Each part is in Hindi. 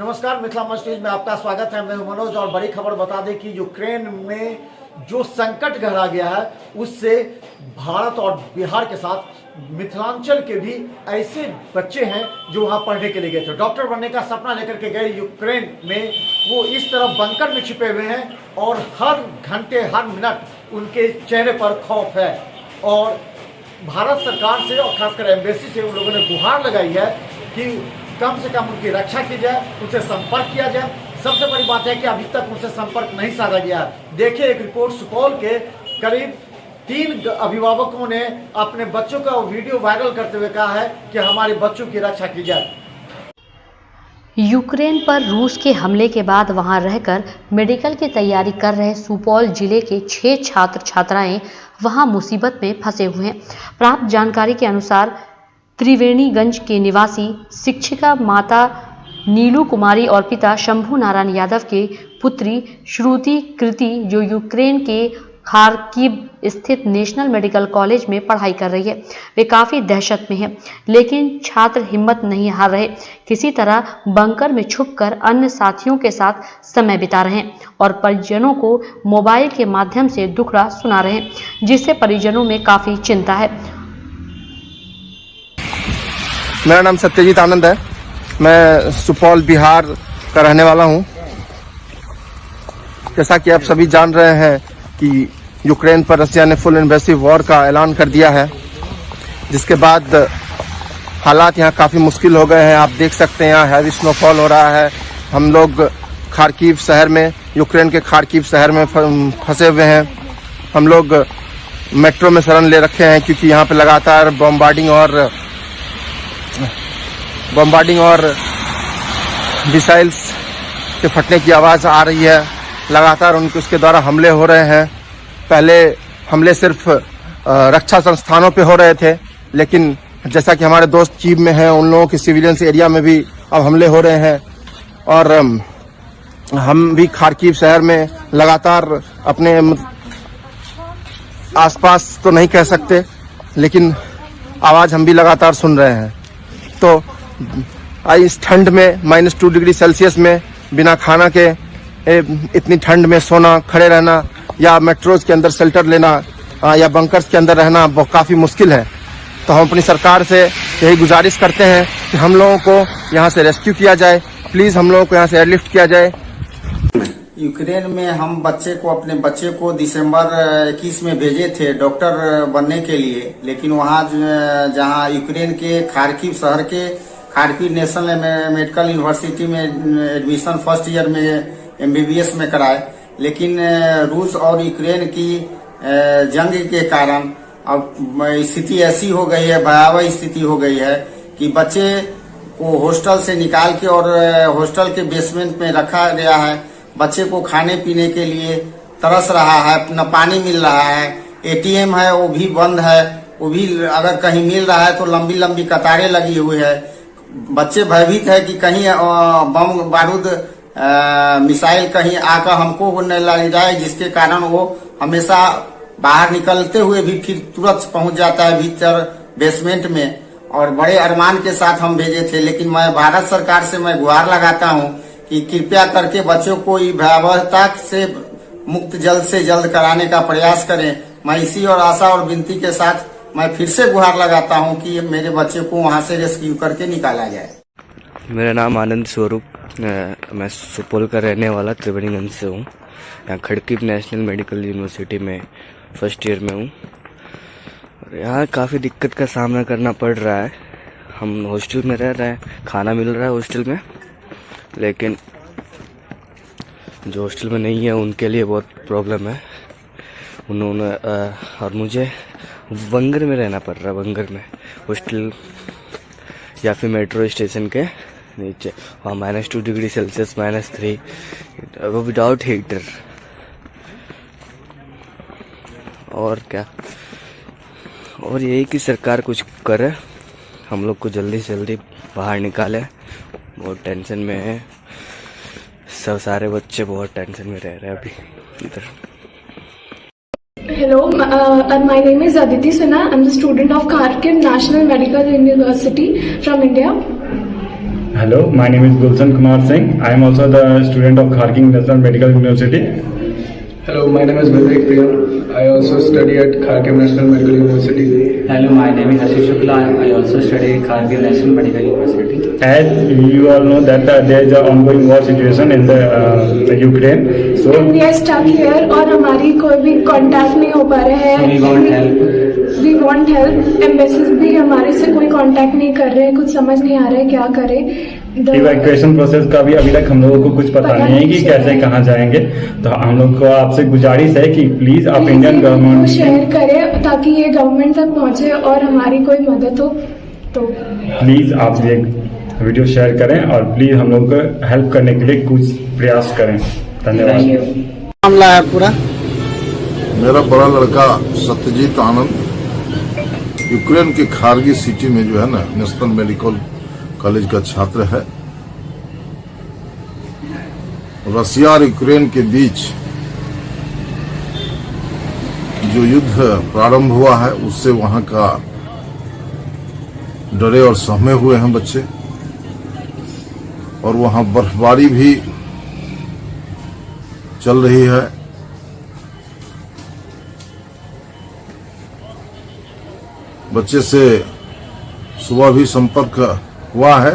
नमस्कार, मिथिला मंच न्यूज में आपका स्वागत है। मैं हूं मनोज और बड़ी खबर बता दें कि यूक्रेन में जो संकट गहरा गया है उससे भारत और बिहार के साथ मिथिलांचल के भी ऐसे बच्चे हैं जो वहां पढ़ने के लिए गए थे। डॉक्टर बनने का सपना लेकर के गए यूक्रेन में, वो इस तरह बंकर में छिपे हुए हैं और हर घंटे हर मिनट उनके चेहरे पर खौफ है। और भारत सरकार से और खासकर एम्बेसी से उन लोगों ने गुहार लगाई है कि कम से कम उनकी रक्षा की जाए, उनसे संपर्क किया जाए। सबसे बड़ी बात है कि अभी तक उनसे संपर्क नहीं साधा गया है। देखिए एक रिपोर्ट, सुपौल के करीब 3 अभिभावकों ने अपने बच्चों का वीडियो वायरल करते हुए कहा है कि हमारे बच्चों की रक्षा की जाए। यूक्रेन पर रूस के हमले के बाद वहां रहकर मेडिकल की तैयारी कर रहे सुपौल जिले के 6 छात्र छात्राएं वहां मुसीबत में फंसे हुए हैं। प्राप्त जानकारी के अनुसार त्रिवेणीगंज के निवासी शिक्षिका माता नीलू कुमारी और पिता शंभू नारायण यादव के पुत्री श्रुति कृति जो यूक्रेन के खार्किव स्थित नेशनल मेडिकल कॉलेज में पढ़ाई कर रही है, वे काफी दहशत में हैं। लेकिन छात्र हिम्मत नहीं हार रहे, किसी तरह बंकर में छुपकर अन्य साथियों के साथ समय बिता रहे हैं और परिजनों को मोबाइल के माध्यम से दुखड़ा सुना रहे हैं, जिससे परिजनों में काफी चिंता है। मेरा नाम सत्यजीत आनंद है। मैं सुपौल बिहार का रहने वाला हूं। जैसा कि आप सभी जान रहे हैं कि यूक्रेन पर रसिया ने फुल इन्वेसिव वॉर का ऐलान कर दिया है, जिसके बाद हालात यहां काफ़ी मुश्किल हो गए हैं। आप देख सकते हैं यहाँ हैवी स्नोफॉल हो रहा है। हम लोग खार्किव शहर में, यूक्रेन के खार्किव शहर में फंसे हुए हैं। हम लोग मेट्रो में शरण ले रखे हैं क्योंकि यहाँ पे लगातार बॉम्बार्डिंग और मिसाइल्स के फटने की आवाज़ आ रही है। लगातार उसके द्वारा हमले हो रहे हैं। पहले हमले सिर्फ रक्षा संस्थानों पे हो रहे थे, लेकिन जैसा कि हमारे दोस्त चीफ में हैं, उन लोगों के सिविलियंस एरिया में भी अब हमले हो रहे हैं। और हम भी खार्किव शहर में लगातार अपने आसपास तो नहीं कह सकते, लेकिन आवाज़ हम भी लगातार सुन रहे हैं। तो इस ठंड में -2 डिग्री सेल्सियस में बिना खाना के इतनी ठंड में सोना, खड़े रहना या मेट्रोज के अंदर शेल्टर लेना या बंकर्स के अंदर रहना वो काफ़ी मुश्किल है। तो हम अपनी सरकार से यही गुजारिश करते हैं कि हम लोगों को यहाँ से रेस्क्यू किया जाए। प्लीज़ हम लोगों को यहाँ से एयरलिफ्ट किया जाए। यूक्रेन में हम अपने बच्चे को दिसंबर 21 में भेजे थे डॉक्टर बनने के लिए, लेकिन वहाँ जहाँ यूक्रेन के खार्किव शहर के खार्किव नेशनल मेडिकल यूनिवर्सिटी में एडमिशन फर्स्ट ईयर में MBBS में कराए, लेकिन रूस और यूक्रेन की जंग के कारण अब स्थिति ऐसी हो गई है, भयावह स्थिति हो गई है कि बच्चे को हॉस्टल से निकाल के और हॉस्टल के बेसमेंट में रखा गया है। बच्चे को खाने पीने के लिए तरस रहा है, न पानी मिल रहा है। ATM है वो भी बंद है, वो भी अगर कहीं मिल रहा है तो लंबी लंबी कतारें लगी हुई है। बच्चे भयभीत है कि कहीं बम बारूद मिसाइल कहीं आकर हमको न लग जाए, जिसके कारण वो हमेशा बाहर निकलते हुए भी फिर तुरंत पहुंच जाता है भीतर बेसमेंट में। और बड़े अरमान के साथ हम भेजे थे, लेकिन मैं भारत सरकार से मैं गुहार लगाता हूं कि कृपया करके बच्चों को भयावहता से मुक्त जल्द से जल्द कराने का प्रयास करें। मैं इसी और आशा और विनती के साथ मैं फिर से गुहार लगाता हूं कि मेरे बच्चे को वहां से रेस्क्यू करके निकाला जाए। मेरा नाम आनंद स्वरूप, मैं सुपौल का रहने वाला त्रिवेणीगंज से हूँ। यहाँ खड़कीव नेशनल मेडिकल यूनिवर्सिटी में फर्स्ट ईयर में हूँ और यहाँ काफ़ी दिक्कत का सामना करना पड़ रहा है। हम हॉस्टल में रह रहे हैं, खाना मिल रहा है हॉस्टल में, लेकिन जो हॉस्टल में नहीं है उनके लिए बहुत प्रॉब्लम है। और मुझे बंगर में रहना पड़ रहा है, बंगर में हॉस्टल या फिर मेट्रो स्टेशन के नीचे, वहाँ -2 डिग्री सेल्सियस, -3, वो विदाउट हीटर। और क्या, और यही कि सरकार कुछ करे, हम लोग को जल्दी से जल्दी बाहर निकाले। बहुत टेंशन में है सब, सारे बच्चे बहुत टेंशन में रह रहे हैं अभी इधर। Hello, my name is Aditi Sinha. I'm the student of Kharkiv National Medical University from India. Hello, my name is Gulshan Kumar Singh. I am also the student of Kharking National Medical University. Hello, my name is Vivek Priyam. I also study at Kharkiv National Medical University. Hello, my name is Ashish Shukla. I also study at Kharkiv National Medical University. As you all know that there is an ongoing war situation in the Ukraine. So We are stuck here और हमारी कोई भी कांटेक्ट नहीं हो पा रहा है. We want help. We want help. Embassies भी हमारे से कोई कांटेक्ट नहीं कर रहे हैं. कुछ समझ नहीं आ रहा है क्या करें. इवैक्यूएशन प्रोसेस का भी अभी तक हम लोगों को कुछ पता नहीं है कि कैसे कहाँ जाएंगे. तो हम लोग को आपसे गुजारिश है कि प्लीज आप इंडियन गवर्नमेंट को शेयर करें ताकि ये गवर्नमेंट तक पहुँचे और हमारी कोई मदद हो. तो प्लीज आप ये वीडियो शेयर करें और प्लीज हम लोग को हेल्प करने के लिए कुछ प्रयास करें. धन्यवाद. मामला है पूरा. मेरा बड़ा लड़का सत्यजीत आनंद यूक्रेन के खारगी सिटी में जो है ना नेशनल मेडिकल कॉलेज का छात्र है. रसिया और यूक्रेन के बीच जो युद्ध प्रारंभ हुआ है उससे वहां का डरे और सहमे हुए हैं बच्चे. और वहां बर्फबारी भी चल रही है. बच्चे से सुबह भी संपर्क हुआ है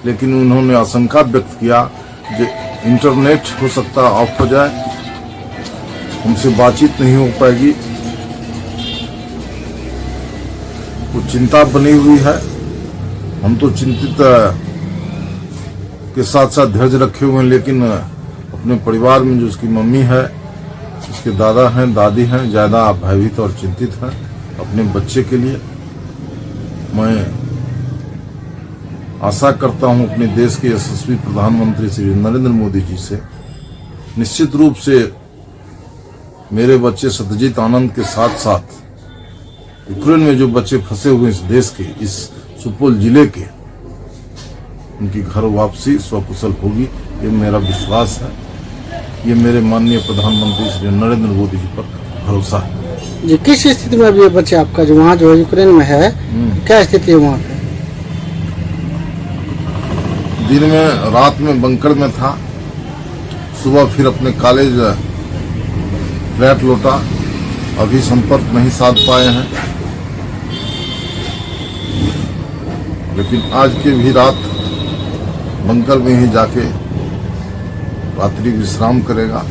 लेकिन उन्होंने आशंका व्यक्त किया कि इंटरनेट हो सकता ऑफ हो जाए, उनसे बातचीत नहीं हो पाएगी. कुछ चिंता बनी हुई है. हम तो चिंतित के साथ साथ धैर्य रखे हुए हैं लेकिन अपने परिवार में जो उसकी मम्मी है, उसके दादा हैं, दादी हैं, ज्यादा भयभीत और चिंतित हैं अपने बच्चे के लिए. मैं आशा करता हूं अपने देश के यशस्वी प्रधानमंत्री श्री नरेंद्र मोदी जी से निश्चित रूप से मेरे बच्चे सत्यजीत आनंद के साथ साथ यूक्रेन में जो बच्चे फंसे हुए इस देश के, इस सुपौल जिले के, उनकी घर वापसी स्वकुशल होगी, ये मेरा विश्वास है. ये मेरे माननीय प्रधानमंत्री श्री नरेंद्र मोदी जी पर भरोसा है. जी, किस स्थिति में अभी ये बच्चे आपका जो वहाँ जो यूक्रेन में है, क्या स्थिति है वहाँ पे? दिन में रात में बंकर में था, सुबह फिर अपने कॉलेज फ्लैट लौटा. अभी संपर्क नहीं साध पाए हैं लेकिन आज की भी रात बंकर में ही जाके रात्रि विश्राम करेगा.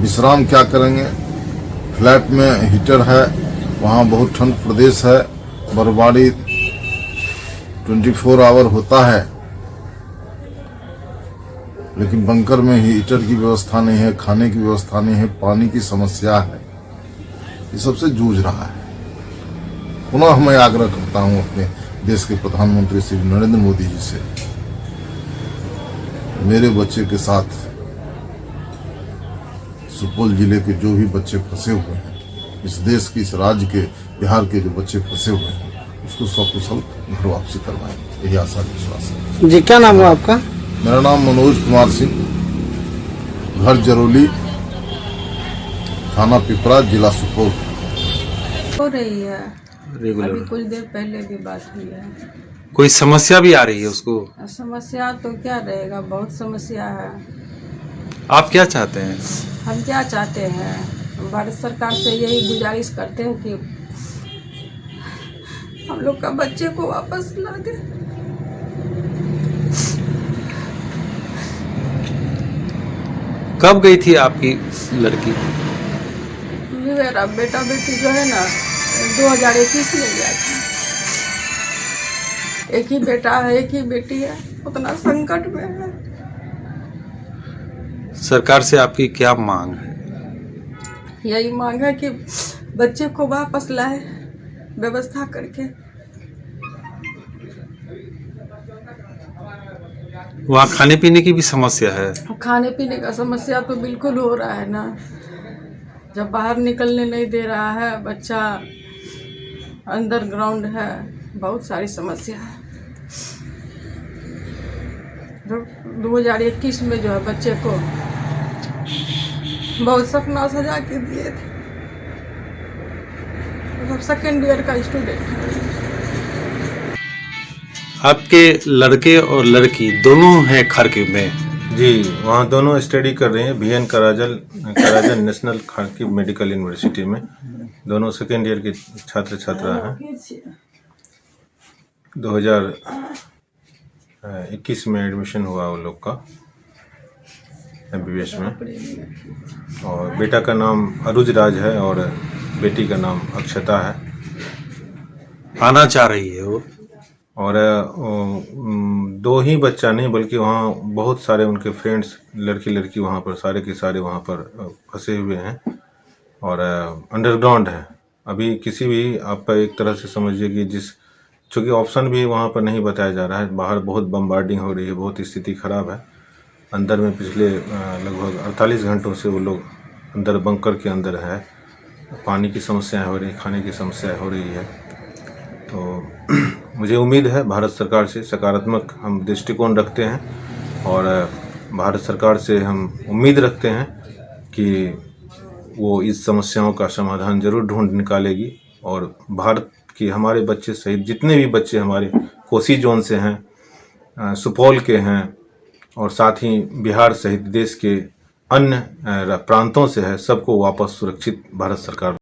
विश्राम क्या करेंगे, फ्लैट में हीटर है, वहाँ बहुत ठंड प्रदेश है, बर्फबारी 24 आवर होता है लेकिन बंकर में ही हीटर की व्यवस्था नहीं है, खाने की व्यवस्था नहीं है, पानी की समस्या है. ये सबसे जूझ रहा है. पुनः मैं आग्रह करता हूं अपने देश के प्रधानमंत्री श्री नरेंद्र मोदी जी से, मेरे बच्चे के साथ सुपौल जिले के जो भी बच्चे फंसे हुए हैं, इस देश की, इस राज्य के, बिहार के जो बच्चे फंसे हुए हैं, उसको सकुशल घर वापसी करवाएंगे. यही आशा विश्वास है. जी, क्या नाम है आपका? मेरा नाम मनोज कुमार सिंह, घर जरोली, थाना पिपरा, जिला सुपौल. हो रही है रेगुलर. अभी कुछ देर पहले भी बात हुई है. कोई समस्या भी आ रही है उसको? समस्या तो क्या रहेगा, बहुत समस्या है. आप क्या चाहते हैं? हम क्या चाहते हैं, भारत सरकार से यही गुजारिश करते हैं कि हम लोग का बच्चे को वापस ला दे. कब गई थी आपकी लड़की? मेरा बेटा बेटी जो है ना 2021 में गया था. एक ही बेटा है, एक ही बेटी है, उतना संकट में है. सरकार से आपकी क्या मांग है? यही मांग है कि बच्चे को वापस लाए, व्यवस्था करके. वहाँ खाने पीने की भी समस्या है? खाने पीने का समस्या तो बिल्कुल हो रहा है ना. जब बाहर निकलने नहीं दे रहा है बच्चा, अंडरग्राउंड है, बहुत सारी समस्या है. 2021 में जो है बच्चे को बहुत सपना सजा के दिए थे. मतलब सेकेंड ईयर का स्टूडेंट है. आपके लड़के और लड़की दोनों हैं खार्किव में? जी, वहाँ दोनों स्टडी कर रहे हैं V N Karazin national Kharkiv medical university में। दोनों सेकेंड ईयर के छात्र छात्रा हैं। 2021 में एडमिशन हुआ उन लोग का MBBS में, और बेटा का नाम अरुज राज है और बेटी का नाम अक्षता है। आना चाह रही है वो, और दो ही बच्चा नहीं बल्कि वहाँ बहुत सारे उनके फ्रेंड्स लड़की वहाँ पर सारे के सारे वहाँ पर फंसे हुए हैं और अंडरग्राउंड है। अभी किसी भी आप एक तरह से समझिए कि चूँकि ऑप्शन भी वहाँ पर नहीं बताया जा रहा है, बाहर बहुत बम्बार्डिंग हो रही है, बहुत स्थिति ख़राब है। अंदर में पिछले लगभग 48 घंटों से वो लोग अंदर बंकर के अंदर है। पानी की समस्याएं हो रही, खाने की समस्याएं हो रही है। तो मुझे उम्मीद है भारत सरकार से सकारात्मक हम दृष्टिकोण रखते हैं और भारत सरकार से हम उम्मीद रखते हैं कि वो इस समस्याओं का समाधान जरूर ढूंढ निकालेगी और भारत की हमारे बच्चे सहित जितने भी बच्चे हमारे कोसी जोन से हैं, सुपौल के हैं और साथ ही बिहार सहित देश के अन्य प्रांतों से है, सबको वापस सुरक्षित भारत सरकार